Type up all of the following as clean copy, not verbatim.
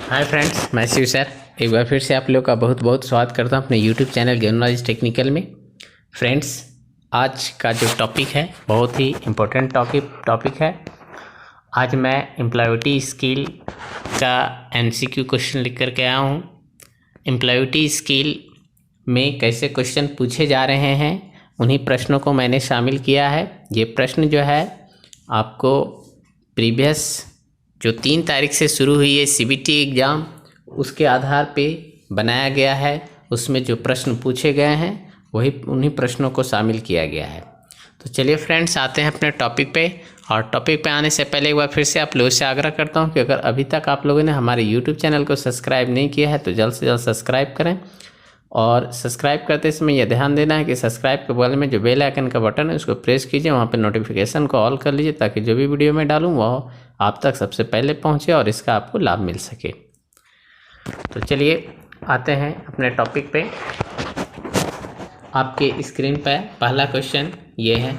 Hi friends, मैं Shiv sir एक बार फिर से आप लोग का बहुत बहुत स्वागत करता हूं अपने यूट्यूब चैनल ज्ञान नॉलेज टेक्निकल में। फ्रेंड्स, आज का जो टॉपिक है बहुत ही इम्पोर्टेंट टॉपिक है। आज मैं एम्प्लॉयबिलिटी स्किल का एमसीक्यू क्वेश्चन लिख करके आया हूं। एम्प्लॉयबिलिटी स्किल में कैसे क्वेश्चन पूछे जा रहे हैं उन्हीं प्रश्नों को मैंने शामिल किया है। ये प्रश्न जो है आपको प्रीवियस जो 3 तारीख से शुरू हुई है सीबीटी एग्ज़ाम, उसके आधार पे बनाया गया है। उसमें जो प्रश्न पूछे गए हैं वही उन्हीं प्रश्नों को शामिल किया गया है। तो चलिए फ्रेंड्स, आते हैं अपने टॉपिक पे। और टॉपिक पे आने से पहले एक बार फिर से आप लोगों से आग्रह करता हूं कि अगर अभी तक आप लोगों ने हमारे यूट्यूब चैनल को सब्सक्राइब नहीं किया है तो जल्द से जल्द सब्सक्राइब करें। और सब्सक्राइब करते समय यह ध्यान देना है कि सब्सक्राइब के बगल में जो बेल आइकन का बटन है उसको प्रेस कीजिए, वहाँ पे नोटिफिकेशन को ऑल कर लीजिए ताकि जो भी वीडियो मैं डालूँ वह आप तक सबसे पहले पहुँचे और इसका आपको लाभ मिल सके। तो चलिए आते हैं अपने टॉपिक पे। आपके स्क्रीन पर पहला क्वेश्चन ये है।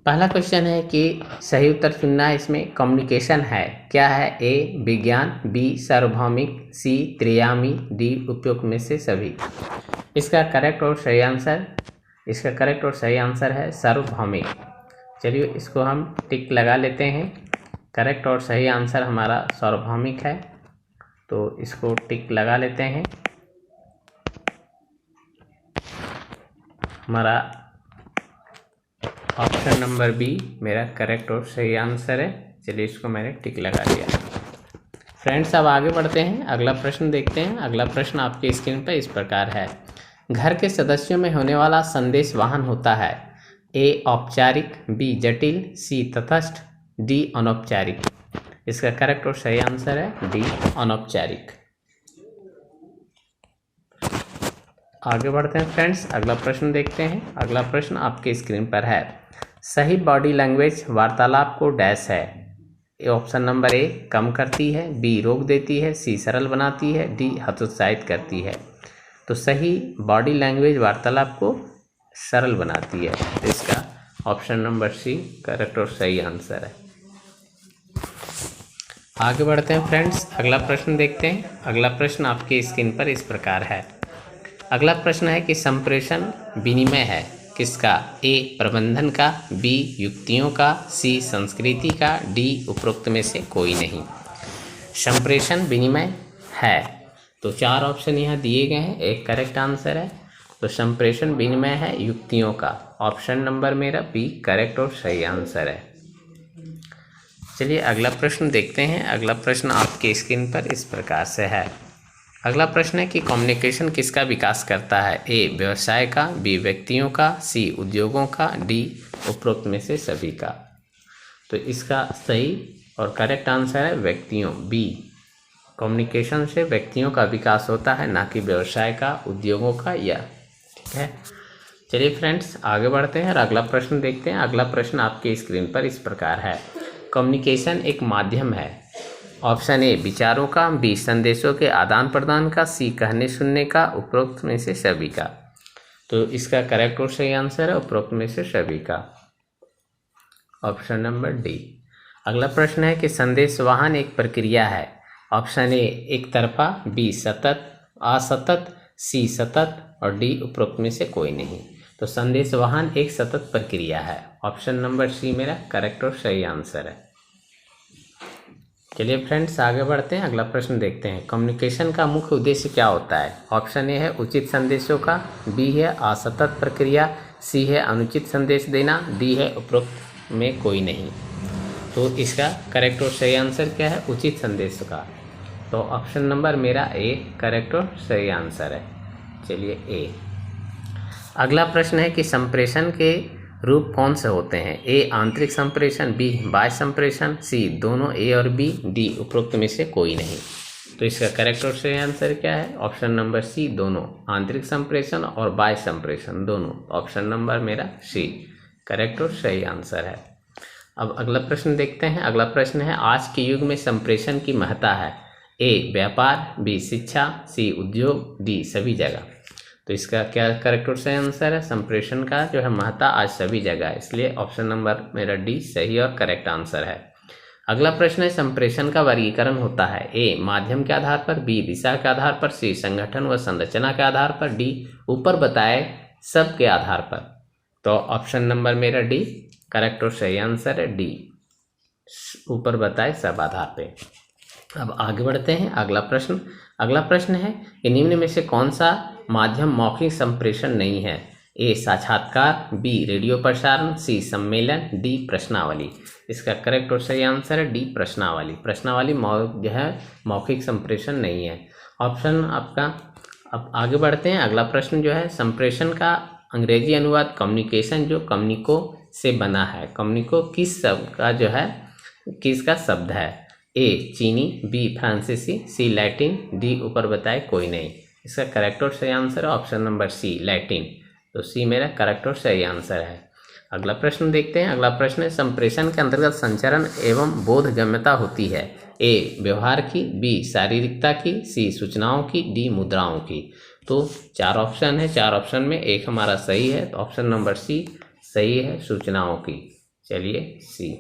पहला क्वेश्चन है कि सही उत्तर चुनना है। इसमें कम्युनिकेशन है क्या है? ए विज्ञान, बी सार्वभौमिक, सी त्रियामी, डी उपयुक्त में से सभी। इसका करेक्ट और सही आंसर है सार्वभौमिक। चलिए इसको हम टिक लगा लेते हैं। करेक्ट और सही आंसर हमारा सार्वभौमिक है, तो इसको टिक लगा लेते हैं। हमारा ऑप्शन नंबर बी मेरा करेक्ट और सही आंसर है। चलिए इसको मैंने टिक लगा दिया। फ्रेंड्स, अब आगे बढ़ते हैं, अगला प्रश्न देखते हैं। अगला प्रश्न आपके स्क्रीन पर इस प्रकार है। घर के सदस्यों में होने वाला संदेश वाहन होता है। ए औपचारिक, बी जटिल, सी तटस्थ, डी अनौपचारिक। इसका करेक्ट और सही आंसर है डी अनौपचारिक। आगे बढ़ते हैं फ्रेंड्स, अगला प्रश्न देखते हैं। अगला प्रश्न आपके स्क्रीन पर है। सही बॉडी लैंग्वेज वार्तालाप को डैश है। ऑप्शन नंबर ए कम करती है, बी रोक देती है, सी सरल बनाती है, डी हतोत्साहित करती है। तो सही बॉडी लैंग्वेज वार्तालाप को सरल बनाती है, तो इसका ऑप्शन नंबर सी करेक्ट और सही आंसर है। आगे बढ़ते हैं फ्रेंड्स, अगला प्रश्न देखते हैं। अगला प्रश्न आपके स्क्रीन पर इस प्रकार है। अगला प्रश्न है कि संप्रेषण विनिमय है किसका? ए प्रबंधन का, बी युक्तियों का, सी संस्कृति का, डी उपरोक्त में से कोई नहीं। संप्रेषण विनिमय है, तो 4 ऑप्शन यहाँ दिए गए हैं, एक करेक्ट आंसर है। तो संप्रेषण विनिमय है युक्तियों का। ऑप्शन नंबर मेरा बी करेक्ट और सही आंसर है। चलिए अगला प्रश्न देखते हैं। अगला प्रश्न आपके स्क्रीन पर इस प्रकार से है। अगला प्रश्न है कि कम्युनिकेशन किसका विकास करता है? ए व्यवसाय का, बी व्यक्तियों का, सी उद्योगों का, डी उपरोक्त में से सभी का। तो इसका सही और करेक्ट आंसर है व्यक्तियों, बी। कम्युनिकेशन से व्यक्तियों का विकास होता है, ना कि व्यवसाय का, उद्योगों का। या ठीक है। चलिए फ्रेंड्स आगे बढ़ते हैं और अगला प्रश्न देखते हैं। अगला प्रश्न आपके स्क्रीन पर इस प्रकार है। कम्युनिकेशन एक माध्यम है। ऑप्शन ए विचारों का, बी संदेशों के आदान प्रदान का, सी कहने सुनने का, उपरोक्त में से सभी का। तो इसका करेक्ट और सही आंसर है उपरोक्त में से सभी का, ऑप्शन नंबर डी। अगला प्रश्न है कि संदेश वाहन एक प्रक्रिया है। ऑप्शन ए एक तरफा, बी सतत, असतत, सी सतत और डी उपरोक्त में से कोई नहीं। तो संदेश वाहन एक सतत प्रक्रिया है। ऑप्शन नंबर सी मेरा करेक्ट और सही आंसर है। चलिए फ्रेंड्स आगे बढ़ते हैं, अगला प्रश्न देखते हैं। कम्युनिकेशन का मुख्य उद्देश्य क्या होता है? ऑप्शन ए है उचित संदेशों का, बी है असतत प्रक्रिया, सी है अनुचित संदेश देना, डी है उपरोक्त में कोई नहीं। तो इसका करेक्ट और सही आंसर क्या है? उचित संदेश का। तो ऑप्शन नंबर मेरा ए करेक्ट और सही आंसर है। चलिए ए। अगला प्रश्न है कि संप्रेषण के रूप कौन से होते हैं? ए आंतरिक संप्रेषण, बी बाह्य संप्रेषण, सी दोनों ए और बी, डी उपरोक्त में से कोई नहीं। तो इसका करेक्ट और सही आंसर क्या है? ऑप्शन नंबर सी दोनों, आंतरिक संप्रेषण और बाह्य संप्रेषण दोनों। ऑप्शन नंबर मेरा सी करेक्ट और सही आंसर है। अब अगला प्रश्न देखते हैं। अगला प्रश्न है आज के युग में संप्रेषण की महत्ता है। ए व्यापार, बी शिक्षा, सी उद्योग, डी सभी जगह। तो इसका क्या करेक्ट और सही आंसर है? संप्रेषण का जो है महत्ता आज सभी जगह है, इसलिए ऑप्शन नंबर मेरा डी सही और करेक्ट आंसर है। अगला प्रश्न है संप्रेषण का वर्गीकरण होता है ए माध्यम के आधार पर, बी दिशा के आधार पर, सी संगठन व संरचना के आधार पर, डी ऊपर बताए सब के आधार पर। तो ऑप्शन नंबर मेरा डी करेक्ट और सही आंसर है, डी ऊपर बताए सब आधार पे। अब आगे बढ़ते हैं अगला प्रश्न है कि निम्न में से कौन सा माध्यम मौखिक संप्रेषण नहीं है? ए साक्षात्कार, बी रेडियो प्रसारण, सी सम्मेलन, डी प्रश्नावली। इसका करेक्ट और सही आंसर है डी प्रश्नावली। प्रश्नावली जो है मौखिक संप्रेषण नहीं है ऑप्शन आपका। अब आगे बढ़ते हैं अगला प्रश्न जो है संप्रेषण का अंग्रेजी अनुवाद कम्युनिकेशन जो कम्युनिको से बना है। कम्युनिको किस शब्द का जो है किसका शब्द है? ए चीनी, बी फ्रांसीसी, सी लैटिन, डी ऊपर बताए कोई नहीं। इसका करेक्ट और सही आंसर है ऑप्शन नंबर सी लैटिन। तो सी मेरा करेक्ट और सही आंसर है। अगला प्रश्न देखते हैं। अगला प्रश्न है संप्रेषण के अंतर्गत संचरण एवं बोधगम्यता होती है। ए व्यवहार की, बी शारीरिकता की, सी सूचनाओं की, डी मुद्राओं की। तो 4 ऑप्शन है, 4 ऑप्शन में एक हमारा सही है, तो ऑप्शन नंबर सी सही है सूचनाओं की। चलिए सी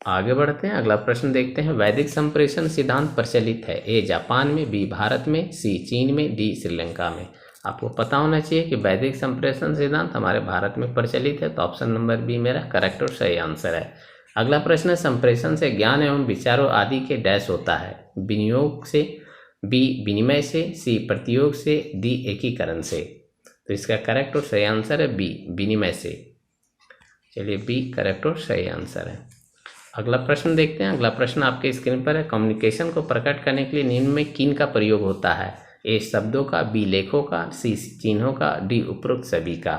आगे बढ़ते हैं। अगला प्रश्न देखते हैं। वैदिक संप्रेषण सिद्धांत प्रचलित है ए जापान में, बी भारत में, सी चीन में, डी श्रीलंका में। आपको पता होना चाहिए कि वैदिक संप्रेषण सिद्धांत हमारे भारत में प्रचलित है, तो ऑप्शन नंबर बी मेरा करेक्ट और सही आंसर है। अगला प्रश्न है संप्रेषण से ज्ञान एवं विचारों आदि के डैश होता है। विनियोग से, बी विनिमय से, सी प्रतियोग से, डी एकीकरण से। तो इसका करेक्ट और सही आंसर है बी विनिमय से। चलिए बी करेक्ट और सही आंसर है। अगला प्रश्न देखते हैं। अगला प्रश्न आपके स्क्रीन पर है। कम्युनिकेशन को प्रकट करने के लिए निम्न में किन का प्रयोग होता है? ए शब्दों का, बी लेखों का, सी चिन्हों का, डी उपरोक्त सभी का।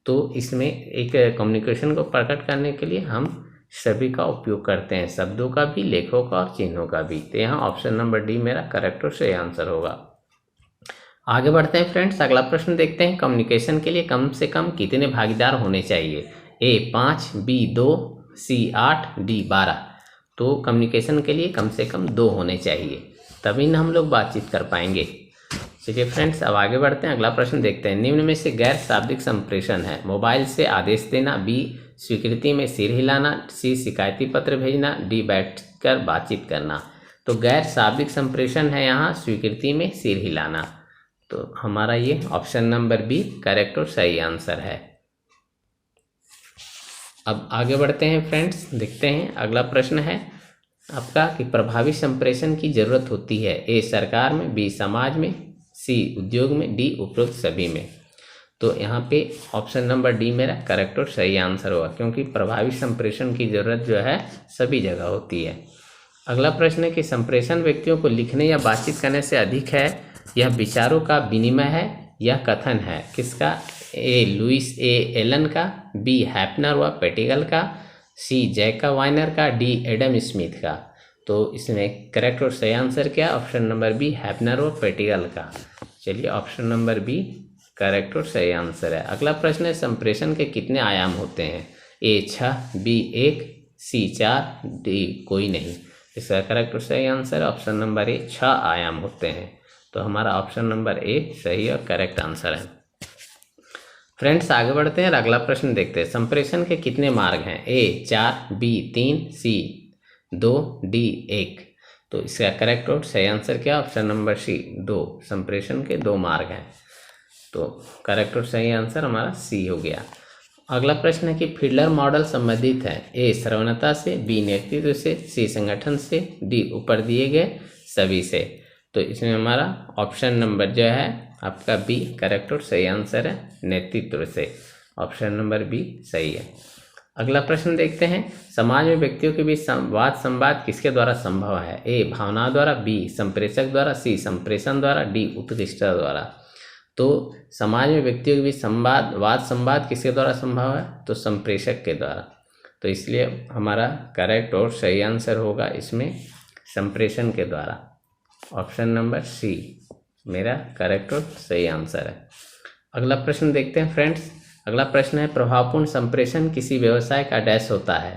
तो इसमें एक कम्युनिकेशन को प्रकट करने के लिए हम सभी का उपयोग करते हैं, शब्दों का भी, लेखों का और चिन्हों का भी। तो यहाँ ऑप्शन नंबर डी मेरा करेक्ट और सही आंसर होगा। आगे बढ़ते हैं फ्रेंड्स। अगला प्रश्न देखते हैं। कम्युनिकेशन के लिए कम से कम कितने भागीदार होने चाहिए? ए 5, बी 2, सी 8, डी 12। तो कम्युनिकेशन के लिए कम से कम 2 होने चाहिए, तभी ना हम लोग बातचीत कर पाएंगे। चलिए फ्रेंड्स अब आगे बढ़ते हैं। अगला प्रश्न देखते हैं। निम्न में से गैर शाब्दिक संप्रेषण है। मोबाइल से आदेश देना, बी स्वीकृति में सिर हिलाना, सी शिकायती पत्र भेजना, डी बैठकर बातचीत करना। तो गैर शाब्दिक संप्रेषण है यहाँ स्वीकृति में सिर हिलाना। तो हमारा ये ऑप्शन नंबर बी करेक्ट और सही आंसर है। अब आगे बढ़ते हैं फ्रेंड्स, देखते हैं अगला प्रश्न है आपका कि प्रभावी संप्रेषण की जरूरत होती है। ए सरकार में, बी समाज में, सी उद्योग में, डी उपरोक्त सभी में। तो यहाँ पे ऑप्शन नंबर डी मेरा करेक्ट और सही आंसर होगा, क्योंकि प्रभावी संप्रेषण की जरूरत जो है सभी जगह होती है। अगला प्रश्न है कि संप्रेषण व्यक्तियों को लिखने या बातचीत करने से अधिक है, यह विचारों का विनिमय है, यह कथन है किसका? ए लुइस ए एलन का, बी हैपनर व पेटिगल का, सी जैका वाइनर का, डी एडम स्मिथ का। तो इसमें करेक्ट और सही आंसर क्या? ऑप्शन नंबर बी हैपनर व पेटिगल का। चलिए ऑप्शन नंबर बी करेक्ट और सही आंसर है। अगला प्रश्न है संप्रेषण के कितने आयाम होते हैं? ए 6, बी 1, सी 4, डी कोई नहीं। इसका करेक्ट और सही आंसर ऑप्शन नंबर ए 6 आयाम होते हैं। तो हमारा ऑप्शन नंबर ए सही और करेक्ट आंसर है। फ्रेंड्स आगे बढ़ते हैं और अगला प्रश्न देखते हैं। संप्रेषण के कितने मार्ग हैं? A 4, B 3, C 2, D 1। तो इसका करेक्ट और सही आंसर क्या? Option number C 2। संप्रेषण के 2 मार्ग हैं, तो करेक्ट और सही आंसर हमारा सी हो गया। अगला प्रश्न है कि फिडलर मॉडल संबंधित है। ए श्रवणता से, बी नेतृत्व से, सी संगठन से, डी ऊपर दिए गए सभी से। तो इसमें हमारा ऑप्शन नंबर जो है आपका बी करेक्ट और सही आंसर है, नेतृत्व से। ऑप्शन नंबर बी सही है। अगला प्रश्न देखते हैं। समाज में व्यक्तियों के बीच वाद संवाद किसके द्वारा संभव है? ए भावना द्वारा, बी संप्रेषक द्वारा, सी संप्रेषण द्वारा, डी उत्कृष्टता द्वारा। तो समाज में व्यक्तियों के बीच वाद संवाद किसके द्वारा संभव है? तो संप्रेषक के द्वारा। तो इसलिए हमारा करेक्ट और सही आंसर होगा इसमें संप्रेषण के द्वारा। ऑप्शन नंबर सी मेरा करेक्ट और सही आंसर है। अगला प्रश्न देखते हैं फ्रेंड्स। अगला प्रश्न है प्रभावपूर्ण संप्रेषण किसी व्यवसाय का डैश होता है।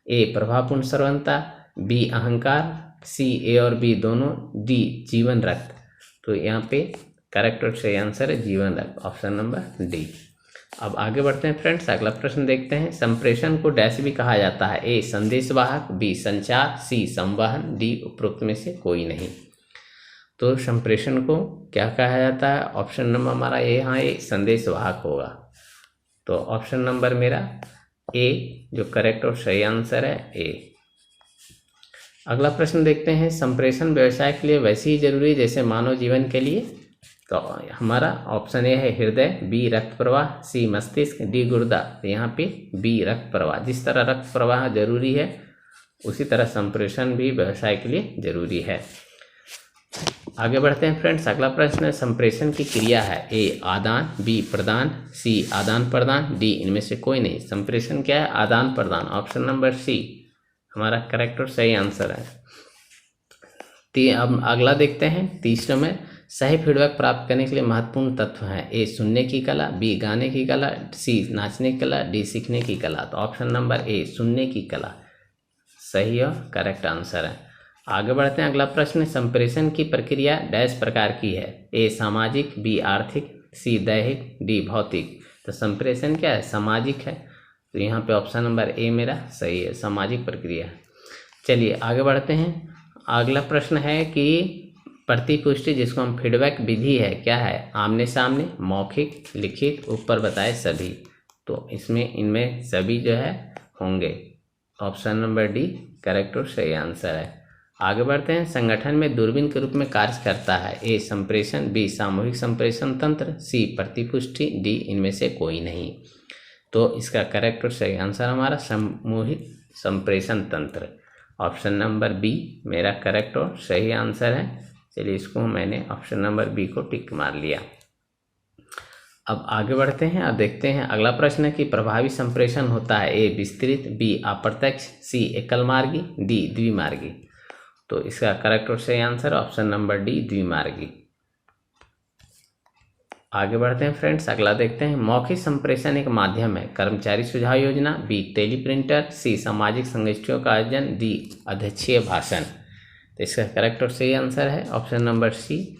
ए प्रभावपूर्ण श्रवणता, बी अहंकार, सी ए और बी दोनों, डी जीवन रक्त। तो यहाँ पे करेक्ट और सही आंसर है जीवन रक्त, ऑप्शन नंबर डी। अब आगे बढ़ते हैं फ्रेंड्स, अगला प्रश्न देखते हैं। संप्रेषण को डैश भी कहा जाता है। ए संदेशवाहक, बी संचार, सी संवहन, डी उपरोक्त में से कोई नहीं। तो संप्रेषण को क्या कहा जाता है? ऑप्शन नंबर हमारा ए, हाँ ए संदेशवाहक होगा। तो ऑप्शन नंबर मेरा ए जो करेक्ट और सही आंसर है, ए। अगला प्रश्न देखते हैं। संप्रेषण व्यवसाय के लिए वैसे ही जरूरी जैसे मानव जीवन के लिए। तो हमारा ऑप्शन ए है हृदय, बी रक्त प्रवाह, सी मस्तिष्क, डी गुर्दा। तो यहाँ पे बी रक्त प्रवाह। जिस तरह रक्त प्रवाह जरूरी है उसी तरह संप्रेषण भी व्यवसाय के लिए जरूरी है। आगे बढ़ते हैं फ्रेंड्स, अगला प्रश्न है। संप्रेषण की क्रिया है। ए आदान, बी प्रदान, सी आदान प्रदान, डी इनमें से कोई नहीं। संप्रेषण क्या है? आदान प्रदान। ऑप्शन नंबर सी हमारा करेक्ट और सही आंसर है। अब अगला देखते हैं। तीसरे में सही फीडबैक प्राप्त करने के लिए महत्वपूर्ण तत्व हैं। ए सुनने की कला, बी गाने की कला, सी नाचने की कला, डी सीखने की कला। तो ऑप्शन नंबर ए सुनने की कला सही और करेक्ट आंसर है। आगे बढ़ते हैं। अगला प्रश्न, संप्रेषण की प्रक्रिया डैश प्रकार की है। ए सामाजिक, बी आर्थिक, सी दैहिक, डी भौतिक। तो संप्रेषण क्या है? सामाजिक है। तो यहाँ पे ऑप्शन नंबर ए मेरा सही है, सामाजिक प्रक्रिया। चलिए आगे बढ़ते हैं। अगला प्रश्न है कि प्रतिपुष्टि जिसको हम फीडबैक विधि है क्या है? आमने सामने, मौखिक, लिखित, ऊपर बताए सभी। तो इसमें इनमें सभी जो है होंगे। ऑप्शन नंबर डी करेक्ट और सही आंसर है। आगे बढ़ते हैं। संगठन में दूरबीन के रूप में कार्य करता है। ए संप्रेषण, बी सामूहिक संप्रेषण तंत्र, सी प्रतिपुष्टि, डी इनमें से कोई नहीं। तो इसका करेक्ट और सही आंसर हमारा सामूहिक संप्रेषण तंत्र। ऑप्शन नंबर बी मेरा करेक्ट और सही आंसर है। चलिए इसको मैंने ऑप्शन नंबर बी को टिक मार लिया। अब आगे बढ़ते हैं। अब देखते हैं अगला प्रश्न है कि प्रभावी संप्रेषण होता है। ए विस्तृत, बी अप्रत्यक्ष, सी एकल मार्गी, डी द्विमार्गी। तो इसका करेक्ट और सही आंसर ऑप्शन नंबर डी द्विमार्गी। आगे बढ़ते हैं फ्रेंड्स, अगला देखते हैं। मौखिक संप्रेषण एक माध्यम है। कर्मचारी सुझाव योजना, बी टेलीप्रिंटर, सी सामाजिक संगोष्ठियों का आयोजन, डी अध्यक्षीय भाषण। तो इसका करेक्ट और सही आंसर है ऑप्शन नंबर सी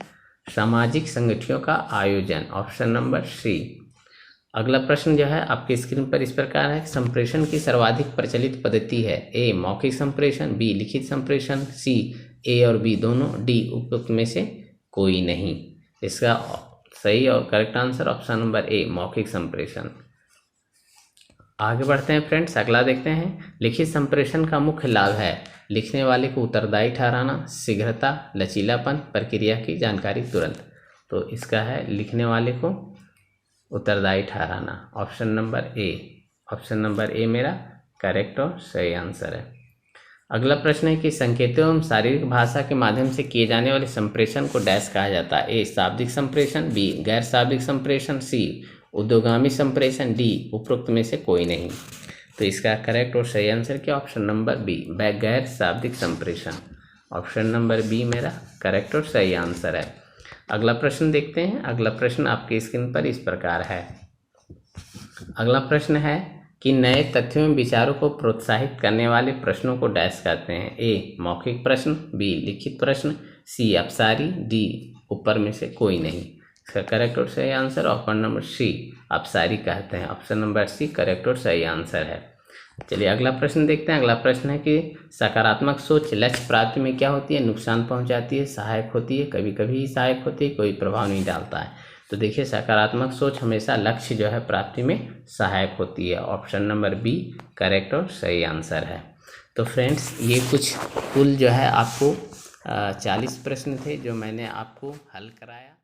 सामाजिक संगठनों का आयोजन। Option number C. अगला प्रश्न जो है आपकी स्क्रीन पर इस प्रकार है। संप्रेषण की सर्वाधिक प्रचलित पद्धति है। ए मौखिक संप्रेषण, बी लिखित संप्रेषण, सी ए और बी दोनों, डी उपरोक्त में से कोई नहीं। इसका सही और correct answer option number A मौखिक संप्रेषण। आगे बढ़ते हैं फ्रेंड्स, अगला देखते हैं। लिखित संप्रेषण का मुख्य लाभ है लिखने वाले को उत्तरदायी ठहराना, शीघ्रता, लचीलापन, प्रक्रिया की जानकारी तुरंत। तो इसका है लिखने वाले को उत्तरदायी ठहराना। Option number A. Option number A मेरा करेक्ट और सही आंसर है। अगला प्रश्न है कि संकेतों एवं शारीरिक भाषा के माध्यम से किए जाने वाले संप्रेषण को डैश कहा जाता है। ए शाब्दिक संप्रेषण, बी गैर शाब्दिक संप्रेषण, सी उद्योगामी संप्रेषण, डी उपरोक्त में से कोई नहीं। तो इसका करेक्ट और सही आंसर क्या? ऑप्शन नंबर बी गैर शाब्दिक संप्रेषण। ऑप्शन नंबर बी मेरा करेक्ट और सही आंसर है। अगला प्रश्न देखते हैं। अगला प्रश्न आपकी स्क्रीन पर इस प्रकार है। अगला प्रश्न है कि नए तथ्यों एवं विचारों को प्रोत्साहित करने वाले प्रश्नों को डैश कहते हैं। ए मौखिक प्रश्न, बी लिखित प्रश्न, सी अपसारी, डी ऊपर में से कोई नहीं। इसका करेक्ट और सही आंसर ऑप्शन नंबर सी अपसारी कहते हैं। ऑप्शन नंबर सी करेक्ट और सही आंसर है। चलिए अगला प्रश्न देखते हैं। अगला प्रश्न है कि सकारात्मक सोच लक्ष्य प्राप्ति में क्या होती है? नुकसान पहुंचाती है, सहायक होती है, कभी कभी ही सहायक होती है, कोई प्रभाव नहीं डालता है। तो देखिए सकारात्मक सोच हमेशा लक्ष्य जो है प्राप्ति में सहायक होती है। ऑप्शन नंबर बी करेक्ट और सही आंसर है। तो फ्रेंड्स ये कुछ कुल जो है आपको 40 प्रश्न थे जो मैंने आपको हल कराया।